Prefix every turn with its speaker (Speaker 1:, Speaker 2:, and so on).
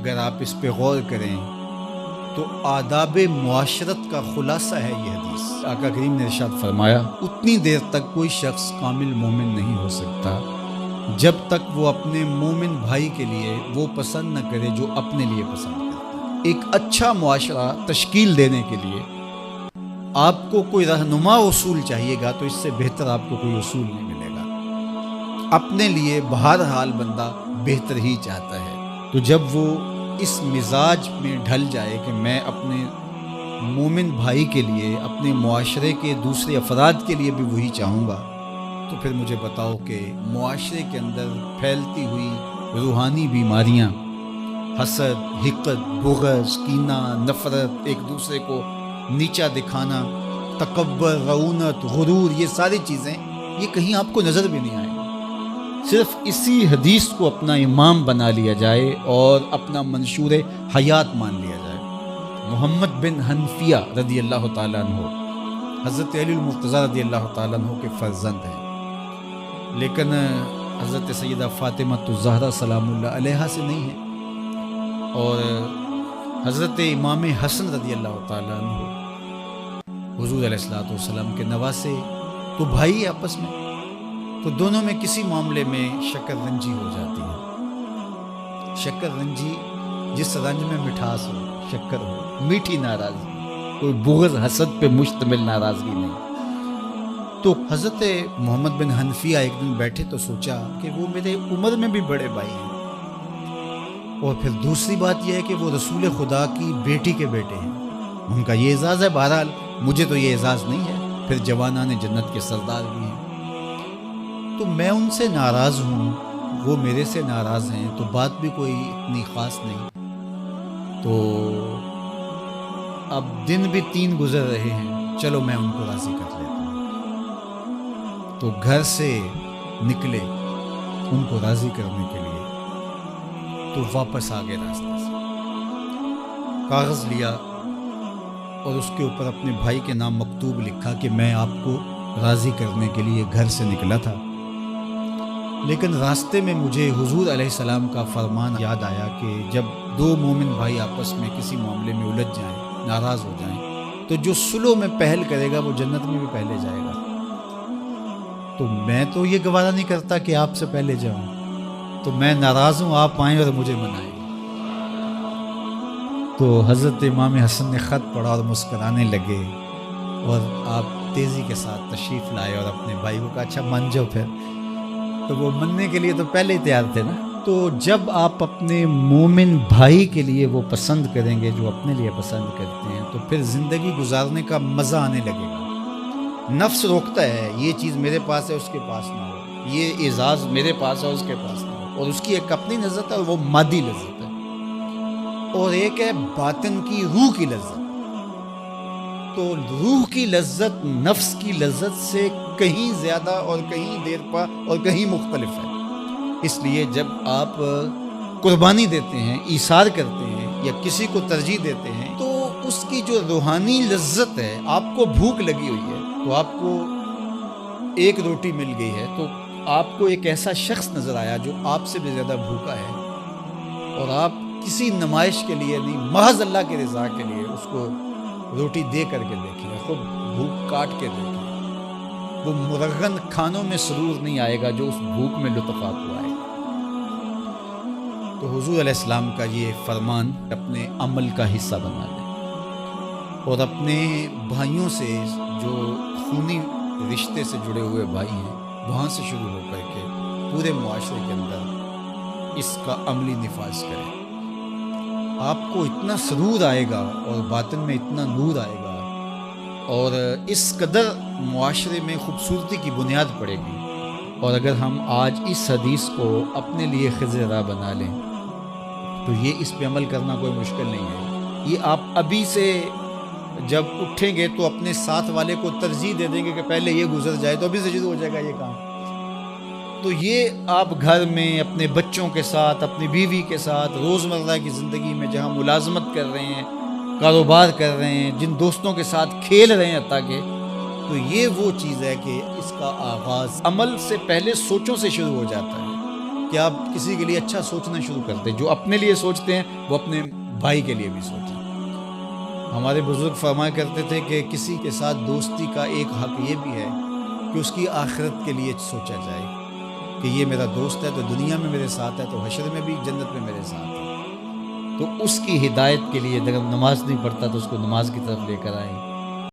Speaker 1: اگر آپ اس پہ غور کریں تو آداب معاشرت کا خلاصہ ہے یہ حدیث۔ آقا کریم نے ارشاد فرمایا اتنی دیر تک کوئی شخص کامل مومن نہیں ہو سکتا جب تک وہ اپنے مومن بھائی کے لیے وہ پسند نہ کرے جو اپنے لیے پسند کرتا ہے۔ ایک اچھا معاشرہ تشکیل دینے کے لیے آپ کو کوئی رہنما اصول چاہیے گا تو اس سے بہتر آپ کو کوئی اصول نہیں ملے گا۔ اپنے لیے بہرحال بندہ بہتر ہی چاہتا ہے، تو جب وہ اس مزاج میں ڈھل جائے کہ میں اپنے مومن بھائی کے لیے، اپنے معاشرے کے دوسرے افراد کے لیے بھی وہی چاہوں گا، تو پھر مجھے بتاؤ کہ معاشرے کے اندر پھیلتی ہوئی روحانی بیماریاں، حسد، حقد، بغض، کینہ، نفرت، ایک دوسرے کو نیچا دکھانا، تکبر، رعونت، غرور، یہ ساری چیزیں یہ کہیں آپ کو نظر بھی نہیں آئیں گی۔ صرف اسی حدیث کو اپنا امام بنا لیا جائے اور اپنا منشور حیات مان لیا جائے۔ محمد بن حنفیہ رضی اللہ تعالیٰ عنہ حضرت علی المرتضیٰ رضی اللہ تعالیٰ عنہ کے فرزند ہیں، لیکن حضرت سیدہ فاطمہ الزہرا سلام اللہ علیہا سے نہیں ہیں، اور حضرت امام حسن رضی اللہ تعالیٰ عنہ حضور علیہ الصلوۃ والسلام کے نواسے، تو بھائی آپس میں، تو دونوں میں کسی معاملے میں شکر رنجی ہو جاتی ہے۔ شکر رنجی جس رنج میں مٹھاس ہو، شکر ہو، میٹھی ناراضگی، کوئی بغض حسد پہ مشتمل ناراضگی نہیں۔ تو حضرت محمد بن حنفیہ ایک دن بیٹھے تو سوچا کہ وہ میرے عمر میں بھی بڑے بھائی ہیں، اور پھر دوسری بات یہ ہے کہ وہ رسول خدا کی بیٹی کے بیٹے ہیں، ان کا یہ اعزاز ہے، بہرحال مجھے تو یہ اعزاز نہیں ہے، پھر جوانان جنت کے سردار بھی ہیں، تو میں ان سے ناراض ہوں، وہ میرے سے ناراض ہیں، تو بات بھی کوئی اتنی خاص نہیں۔ تو اب دن بھی 3 گزر رہے ہیں، چلو میں ان کو راضی کر لیتا ہوں۔ تو گھر سے نکلے ان کو راضی کرنے کے لیے، تو واپس آ گئے راستے سے، کاغذ لیا اور اس کے اوپر اپنے بھائی کے نام مکتوب لکھا کہ میں آپ کو راضی کرنے کے لیے گھر سے نکلا تھا، لیکن راستے میں مجھے حضور علیہ السلام کا فرمان یاد آیا کہ جب 2 مومن بھائی آپس میں کسی معاملے میں الجھ جائیں، ناراض ہو جائیں، تو جو صلح میں پہل کرے گا وہ جنت میں بھی پہلے جائے گا۔ تو میں تو یہ گوارا نہیں کرتا کہ آپ سے پہلے جاؤں، تو میں ناراض ہوں، آپ آئیں اور مجھے منائیں۔ تو حضرت امام حسن نے خط پڑھا اور مسکرانے لگے، اور آپ تیزی کے ساتھ تشریف لائے اور اپنے بھائی کو کہا اچھا مان جاؤ پھر، تو وہ مننے کے لیے تو پہلے ہی تیار تھے نا۔ تو جب آپ اپنے مومن بھائی کے لیے وہ پسند کریں گے جو اپنے لیے پسند کرتے ہیں، تو پھر زندگی گزارنے کا مزہ آنے لگے گا۔ نفس روکتا ہے یہ چیز میرے پاس ہے اس کے پاس نہ ہو، یہ اعزاز میرے پاس ہے اس کے پاس نہ ہو، اور اس کی ایک اپنی لذت ہے اور وہ مادی لذت ہے، اور ایک ہے باطن کی روح کی لذت۔ تو روح کی لذت نفس کی لذت سے کہیں زیادہ اور کہیں دیر پا اور کہیں مختلف ہے۔ اس لیے جب آپ قربانی دیتے ہیں، ایثار کرتے ہیں یا کسی کو ترجیح دیتے ہیں، تو اس کی جو روحانی لذت ہے، آپ کو بھوک لگی ہوئی ہے تو آپ کو ایک روٹی مل گئی ہے، تو آپ کو ایک ایسا شخص نظر آیا جو آپ سے بھی زیادہ بھوکا ہے، اور آپ کسی نمائش کے لیے نہیں، محض اللہ کی رضا کے لیے اس کو روٹی دے کر کے دیکھیں، خود بھوک کاٹ کے دیکھیں، وہ مرغن کھانوں میں سرور نہیں آئے گا جو اس بھوک میں لطف آپ کو آئے۔ تو حضور علیہ السلام کا یہ فرمان اپنے عمل کا حصہ بنا لیں، اور اپنے بھائیوں سے جو خونی رشتے سے جڑے ہوئے بھائی ہیں، وہاں سے شروع ہو کر کے پورے معاشرے کے اندر اس کا عملی نفاذ کریں۔ آپ کو اتنا سرور آئے گا اور باطن میں اتنا نور آئے گا، اور اس قدر معاشرے میں خوبصورتی کی بنیاد پڑے گی۔ اور اگر ہم آج اس حدیث کو اپنے لیے خضر راہ بنا لیں تو یہ اس پہ عمل کرنا کوئی مشکل نہیں ہے۔ یہ آپ ابھی سے جب اٹھیں گے تو اپنے ساتھ والے کو ترجیح دے دیں گے کہ پہلے یہ گزر جائے، تو ابھی سے شروع ہو جائے گا یہ کام۔ تو یہ آپ گھر میں اپنے بچوں کے ساتھ، اپنی بیوی کے ساتھ، روزمرہ کی زندگی میں جہاں ملازمت کر رہے ہیں، کاروبار کر رہے ہیں، جن دوستوں کے ساتھ کھیل رہے ہیں تاکہ، تو یہ وہ چیز ہے کہ اس کا آغاز عمل سے پہلے سوچوں سے شروع ہو جاتا ہے۔ کہ آپ کسی کے لیے اچھا سوچنا شروع کر دیں. جو اپنے لیے سوچتے ہیں وہ اپنے بھائی کے لیے بھی سوچیں. ہمارے بزرگ فرمایا کرتے تھے کہ کسی کے ساتھ دوستی کا ایک حق یہ بھی ہے کہ اس کی آخرت کے لیے سوچا جائے کہ یہ میرا دوست ہے تو دنیا میں میرے ساتھ ہے تو حشر میں بھی جنت میں میرے ساتھ ہے. تو اس کی ہدایت کے لیے اگر نماز نہیں پڑھتا تو اس کو نماز کی طرف لے کر آئیں.